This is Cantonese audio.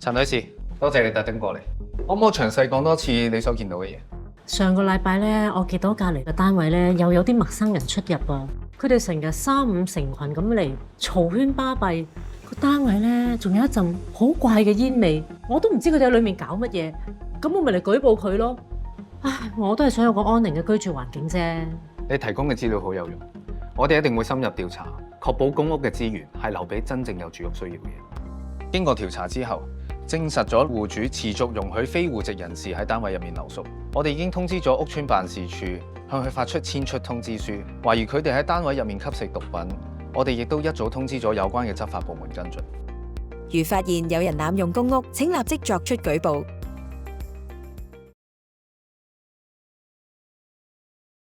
陳女士，多謝你特登過嚟，可唔可以詳細講多次你所見到嘅嘢？上個禮拜咧，我見到隔離嘅單位咧，又有啲陌生人出入啊！佢哋成日三五成群咁嚟嘈喧巴閉，個單位咧仲有一陣好怪嘅煙味，我都唔知佢哋喺裡面搞乜嘢，咁我咪嚟舉報佢咯。唉，我都係想有個安寧嘅居住環境啫。你提供嘅資料好有用，我哋一定會深入調查，確保公屋嘅資源係留俾真正有住屋需要嘅人。經過調查之後，證實咗戶主持續容許非戶籍人士喺單位入面留宿。我哋已經通知咗屋邨辦事處，向佢發出遷出通知書，懷疑佢哋喺單位入面吸食毒品。我哋亦都一早通知咗有關嘅執法部門跟進。如發現有人濫用公屋，請立即作出舉報。